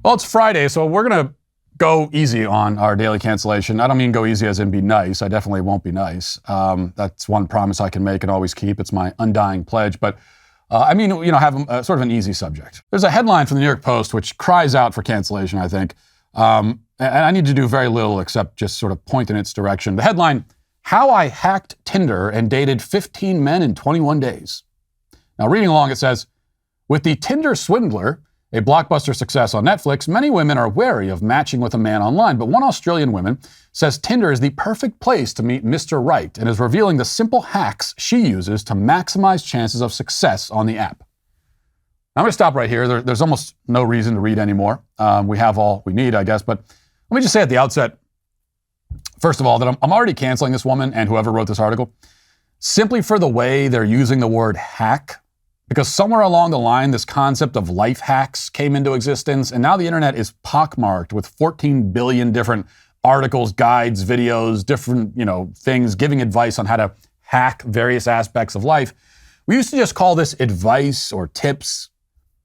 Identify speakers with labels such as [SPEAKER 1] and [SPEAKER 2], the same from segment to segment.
[SPEAKER 1] Well, it's Friday, so we're going to go easy on our daily cancellation. I don't mean go easy as in be nice. I definitely won't be nice. That's one promise I can make and always keep. It's my undying pledge. But I mean, have sort of an easy subject. There's a headline from the New York Post which cries out for cancellation, I think. And I need to do very little except just sort of point in its direction. The headline, How I Hacked Tinder and Dated 15 Men in 21 Days. Now, reading along, it says, with the Tinder swindler, a blockbuster success on Netflix, many women are wary of matching with a man online, but one Australian woman says Tinder is the perfect place to meet Mr. Right and is revealing the simple hacks she uses to maximize chances of success on the app. I'm going to stop right here. There's almost no reason to read anymore. We have all we need, I guess, but let me just say at the outset, first of all, that I'm already canceling this woman and whoever wrote this article simply for the way they're using the word hack. Because somewhere along the line, this concept of life hacks came into existence, and now the internet is pockmarked with 14 billion different articles, guides, videos, different, things giving advice on how to hack various aspects of life. We used to just call this advice or tips.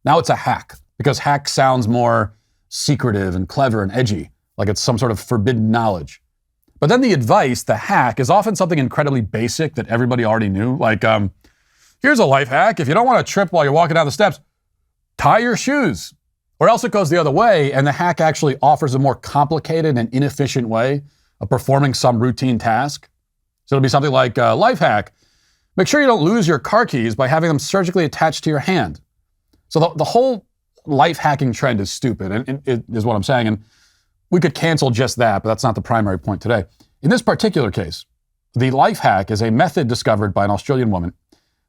[SPEAKER 1] Now it's a hack, because hack sounds more secretive and clever and edgy, like it's some sort of forbidden knowledge. But then the advice, the hack, is often something incredibly basic that everybody already knew, like, here's a life hack. If you don't want to trip while you're walking down the steps, tie your shoes. Or else it goes the other way, and the hack actually offers a more complicated and inefficient way of performing some routine task. So it'll be something like, life hack. Make sure you don't lose your car keys by having them surgically attached to your hand. So the whole life hacking trend is stupid, and it is what I'm saying. And we could cancel just that, but that's not the primary point today. In this particular case, the life hack is a method discovered by an Australian woman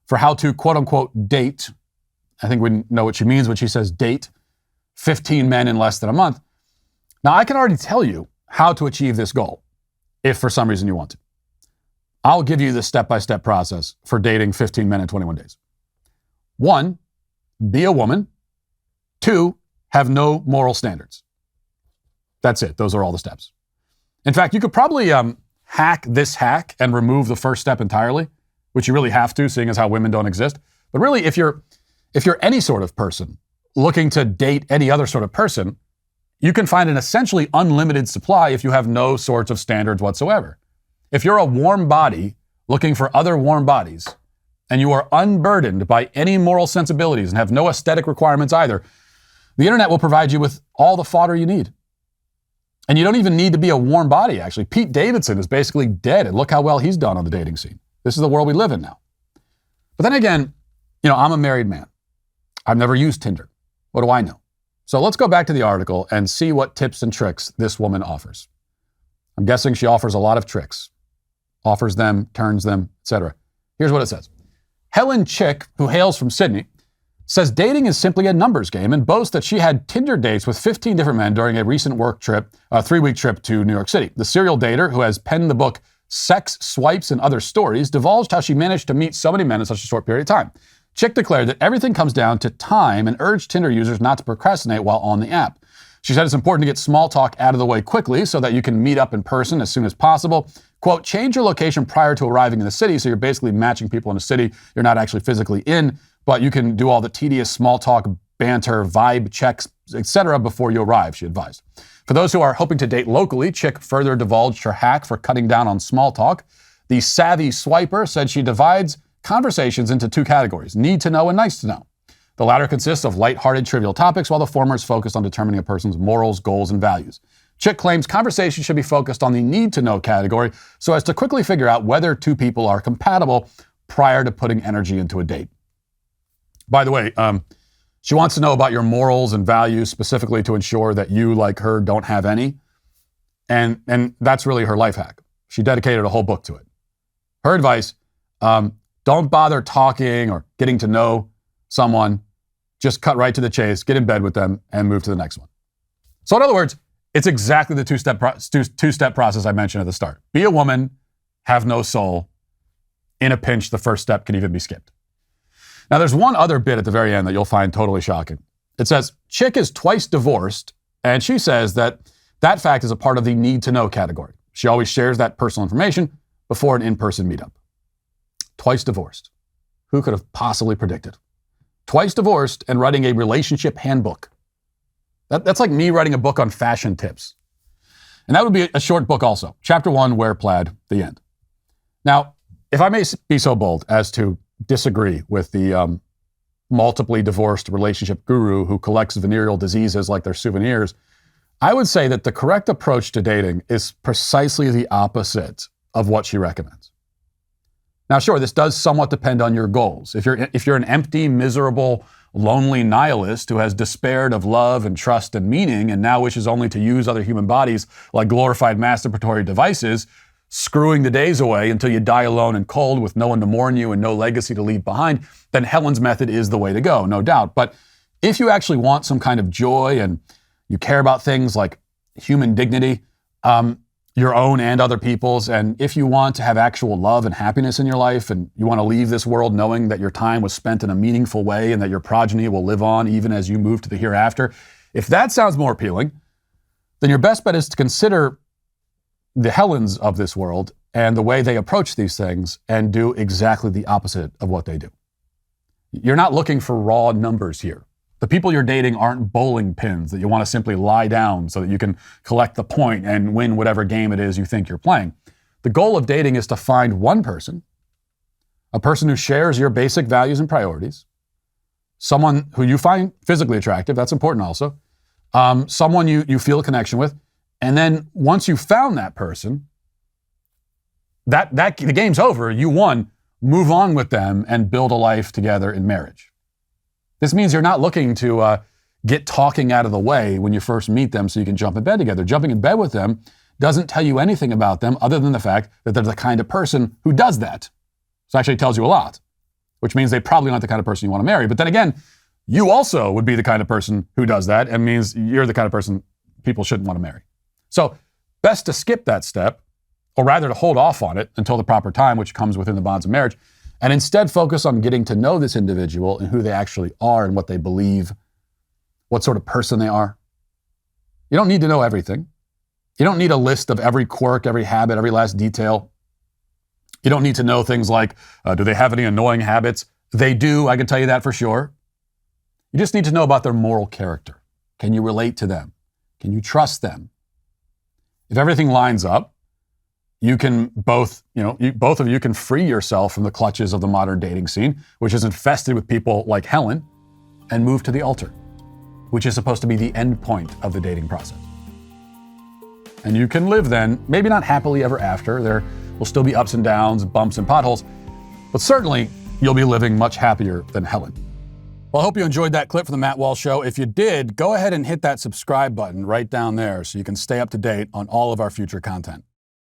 [SPEAKER 1] for how to, quote unquote, date. I think we know what she means when she says date 15 men in less than a month. Now, I can already tell you how to achieve this goal, if for some reason you want to. I'll give you the step-by-step process for dating 15 men in 21 days. 1, be a woman. 2, have no moral standards. That's it. Those are all the steps. In fact, you could probably hack this hack and remove the first step entirely, which you really have to, seeing as how women don't exist. But really, if you're any sort of person looking to date any other sort of person, you can find an essentially unlimited supply if you have no sorts of standards whatsoever. If you're a warm body looking for other warm bodies, and you are unburdened by any moral sensibilities and have no aesthetic requirements either, the internet will provide you with all the fodder you need. And you don't even need to be a warm body, actually. Pete Davidson is basically dead, and look how well he's done on the dating scene. This is the world we live in now. But then again, I'm a married man. I've never used Tinder. What do I know? So let's go back to the article and see what tips and tricks this woman offers. I'm guessing she offers a lot of tricks. Offers them, turns them, etc. Here's what it says. Helen Chick, who hails from Sydney, says dating is simply a numbers game and boasts that she had Tinder dates with 15 different men during a recent work trip, a 3-week trip to New York City. The serial dater, who has penned the book Sex, Swipes, and Other Stories, divulged how she managed to meet so many men in such a short period of time. Chick declared that everything comes down to time and urged Tinder users not to procrastinate while on the app. She said it's important to get small talk out of the way quickly so that you can meet up in person as soon as possible. Quote, change your location prior to arriving in the city, so you're basically matching people in a city you're not actually physically in, but you can do all the tedious small talk, banter, vibe checks, etc. before you arrive, she advised. For those who are hoping to date locally, Chick further divulged her hack for cutting down on small talk. The savvy swiper said she divides conversations into 2 categories, need to know and nice to know. The latter consists of lighthearted, trivial topics, while the former is focused on determining a person's morals, goals, and values. Chick claims conversation should be focused on the need to know category so as to quickly figure out whether 2 people are compatible prior to putting energy into a date. By the way, she wants to know about your morals and values specifically to ensure that you, like her, don't have any. And that's really her life hack. She dedicated a whole book to it. Her advice, don't bother talking or getting to know someone. Just cut right to the chase, get in bed with them, and move to the next one. So in other words, it's exactly the two-step process I mentioned at the start. Be a woman, have no soul. In a pinch, the first step can even be skipped. Now, there's one other bit at the very end that you'll find totally shocking. It says, Chick is twice divorced, and she says that fact is a part of the need-to-know category. She always shares that personal information before an in-person meetup. Twice divorced. Who could have possibly predicted? Twice divorced and writing a relationship handbook. That's like me writing a book on fashion tips. And that would be a short book also. Chapter 1, wear plaid, the end. Now, if I may be so bold as to disagree with the multiply divorced relationship guru who collects venereal diseases like they're souvenirs, I would say that the correct approach to dating is precisely the opposite of what she recommends. Now, sure, this does somewhat depend on your goals. If you're an empty, miserable, lonely nihilist who has despaired of love and trust and meaning and now wishes only to use other human bodies like glorified masturbatory devices, screwing the days away until you die alone and cold with no one to mourn you and no legacy to leave behind, then Helen's method is the way to go, no doubt. But if you actually want some kind of joy and you care about things like human dignity, your own and other people's, and if you want to have actual love and happiness in your life, and you want to leave this world knowing that your time was spent in a meaningful way and that your progeny will live on even as you move to the hereafter, if that sounds more appealing, then your best bet is to consider the Helens of this world and the way they approach these things and do exactly the opposite of what they do. You're not looking for raw numbers here. The people you're dating aren't bowling pins that you want to simply lie down so that you can collect the point and win whatever game it is you think you're playing. The goal of dating is to find one person, a person who shares your basic values and priorities, someone who you find physically attractive, that's important also, someone you feel a connection with, and then once you've found that person, that the game's over, you won, move on with them and build a life together in marriage. This means you're not looking to get talking out of the way when you first meet them so you can jump in bed together. Jumping in bed with them doesn't tell you anything about them other than the fact that they're the kind of person who does that. So it actually tells you a lot, which means they probably aren't the kind of person you want to marry. But then again, you also would be the kind of person who does that and means you're the kind of person people shouldn't want to marry. So best to skip that step, or rather to hold off on it until the proper time, which comes within the bonds of marriage, and instead focus on getting to know this individual and who they actually are and what they believe, what sort of person they are. You don't need to know everything. You don't need a list of every quirk, every habit, every last detail. You don't need to know things like, do they have any annoying habits? They do, I can tell you that for sure. You just need to know about their moral character. Can you relate to them? Can you trust them? If everything lines up, you can both of you can free yourself from the clutches of the modern dating scene, which is infested with people like Helen, and move to the altar, which is supposed to be the end point of the dating process. And you can live then, maybe not happily ever after. There will still be ups and downs, bumps and potholes, but certainly you'll be living much happier than Helen. Well, I hope you enjoyed that clip from the Matt Walsh Show. If you did, go ahead and hit that subscribe button right down there so you can stay up to date on all of our future content.